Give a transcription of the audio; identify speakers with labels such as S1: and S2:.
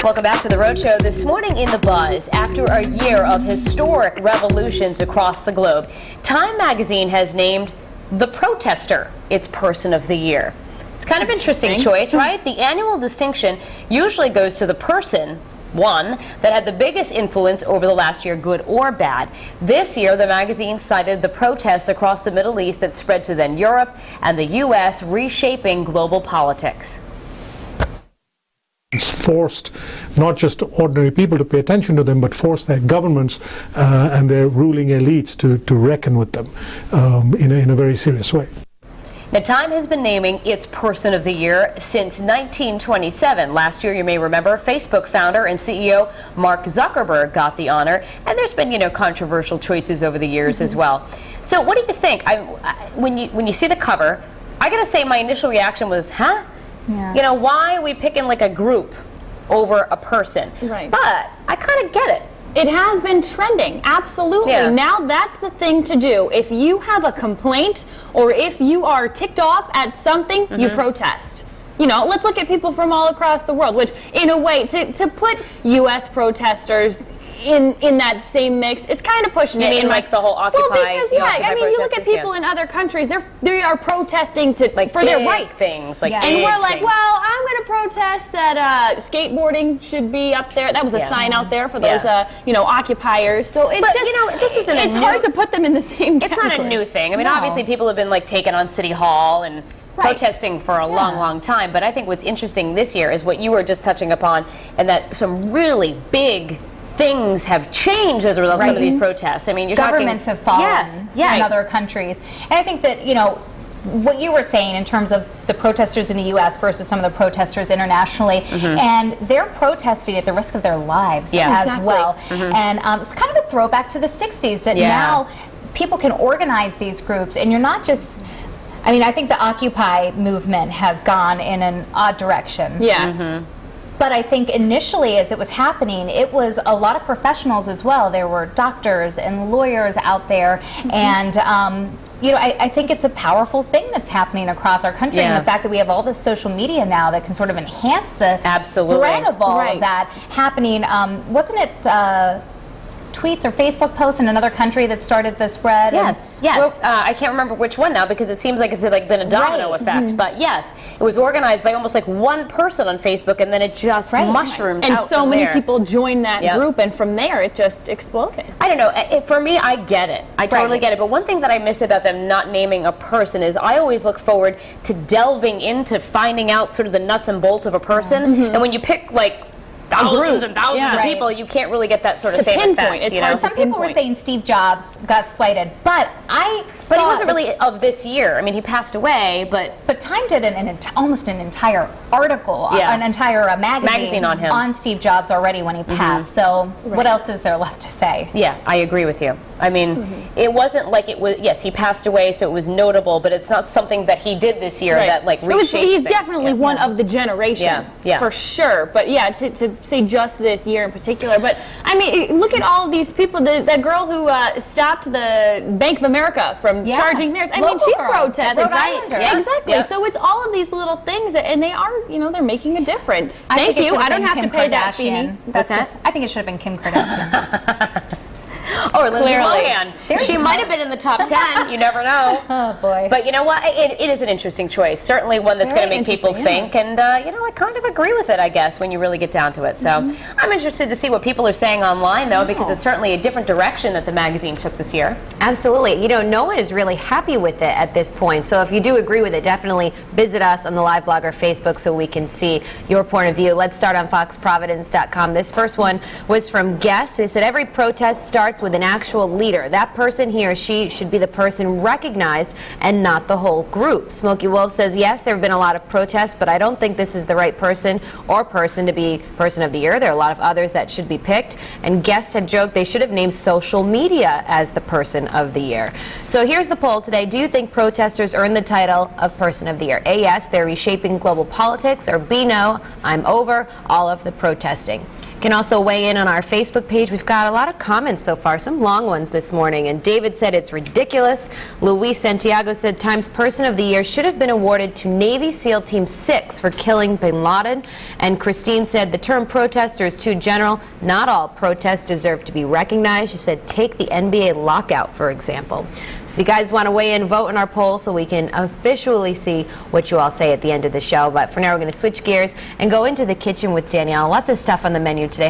S1: Welcome back to the Road Show. This morning in the buzz, after a year of historic revolutions across the globe, Time magazine has named the protester its Person of the Year. It's kind of an interesting choice, right? The annual distinction usually goes to the person, one, that had the biggest influence over the last year, good or bad. This year, the magazine cited the protests across the Middle East that spread to then Europe and the U.S., reshaping global politics.
S2: It's forced not just ordinary people to pay attention to them, but forced their governments and their ruling elites to reckon with them in a very serious way.
S1: Now, Time has been naming its Person of the Year since 1927. Last year, you may remember, Facebook founder and CEO Mark Zuckerberg got the honor, and there's been, controversial choices over the years as well. So what do you think? When you see the cover, I gotta say my initial reaction was, huh? Yeah. Why are we picking like a group over a person?
S3: Right.
S1: But I kind of get it.
S3: It has been trending, absolutely.
S1: Yeah.
S3: Now that's the thing to do. If you have a complaint or if you are ticked off at something, you protest. Let's look at people from all across the world, which in a way, to put U.S. protesters in that same mix, it's kind of pushing it.
S1: You mean like the whole Occupy?
S3: Well, because you look at people in other countries, they are protesting for their rights.
S1: Things like
S3: and we're like, well, I'm going to protest that skateboarding should be up there. That was a sign out there for those occupiers. So it's
S1: this isn't.
S3: It's hard to put them in the same category.
S1: It's not a new thing. I mean, obviously people have been taken on City Hall and protesting for a long time. But I think what's interesting this year is what you were just touching upon, and that some really big things have changed as a result of some of these protests. I mean,
S4: governments have fallen in other countries. And I think that, what you were saying in terms of the protesters in the U.S. versus some of the protesters internationally, and they're protesting at the risk of their lives as well. And it's kind of a throwback to the 60s that now people can organize these groups, and you're not just... I think the Occupy movement has gone in an odd direction.
S3: Yeah.
S4: But I think initially, as it was happening, it was a lot of professionals as well. There were doctors and lawyers out there, and I think it's a powerful thing that's happening across our country, and the fact that we have all this social media now that can sort of enhance the spread of all of that happening. Wasn't it tweets or Facebook posts in another country that started the spread?
S1: Yes. I can't remember which one now because it seems like it's been a domino effect. But yes, it was organized by almost one person on Facebook, and then it just mushroomed out.
S3: And so many people joined that group, and from there it just exploded.
S1: I don't know. For me, I get it. I totally get it. But one thing that I miss about them not naming a person is I always look forward to delving into finding out sort of the nuts and bolts of a person. And when you pick thousands and thousands of people, you can't really get that sort of same effect.
S4: Some people were saying Steve Jobs got slighted, but
S1: he wasn't really of this year. I mean, he passed away, but
S4: Time did almost an entire article, an entire magazine on him, on Steve Jobs already when he passed. So what else is there left to say?
S1: Yeah, I agree with you. I mean, it wasn't like it was. Yes, he passed away, so it was notable, but it's not something that he did this year that reshaped
S3: He's definitely one of the generation, for sure. But to say just this year in particular. But I mean, look at all of these people. That girl who stopped the Bank of America from charging theirs. I mean, she protested, right? Exactly. So it's all of these little things, and they are, they're making a difference. Thank you. I don't have to pay that fee.
S4: I think it should have been Kim Kardashian.
S1: Or Lindsay Lohan. She might have been in the top 10. You never know.
S4: Oh, boy.
S1: But you know what? It is an interesting choice. Certainly one that's going to make people think. And, I kind of agree with it, I guess, when you really get down to it. So I'm interested to see what people are saying online, though, because it's certainly a different direction that the magazine took this year.
S5: Absolutely. No one is really happy with it at this point. So if you do agree with it, definitely visit us on the Live Blog or Facebook so we can see your point of view. Let's start on foxprovidence.com. This first one was from Guest. They said, every protest starts with an actual leader. That person, he or she, should be the person recognized and not the whole group. Smokey Wolf says, yes, there have been a lot of protests, but I don't think this is the right person to be Person of the Year. There are a lot of others that should be picked. And Guest had joked they should have named social media as the Person of the Year. So here's the poll today. Do you think protesters earn the title of Person of the Year? A, yes, they're reshaping global politics, or B, no, I'm over all of the protesting. You can also weigh in on our Facebook page. We've got a lot of comments so far, some long ones this morning. And David said it's ridiculous. Luis Santiago said Times Person of the Year should have been awarded to Navy SEAL Team 6 for killing bin Laden. And Christine said the term protester is too general. Not all protests deserve to be recognized. She said take the NBA lockout, for example. So if you guys want to weigh in, vote in our poll so we can officially see what you all say at the end of the show. But for now, we're going to switch gears and go into the kitchen with Danielle. Lots of stuff on the menu today.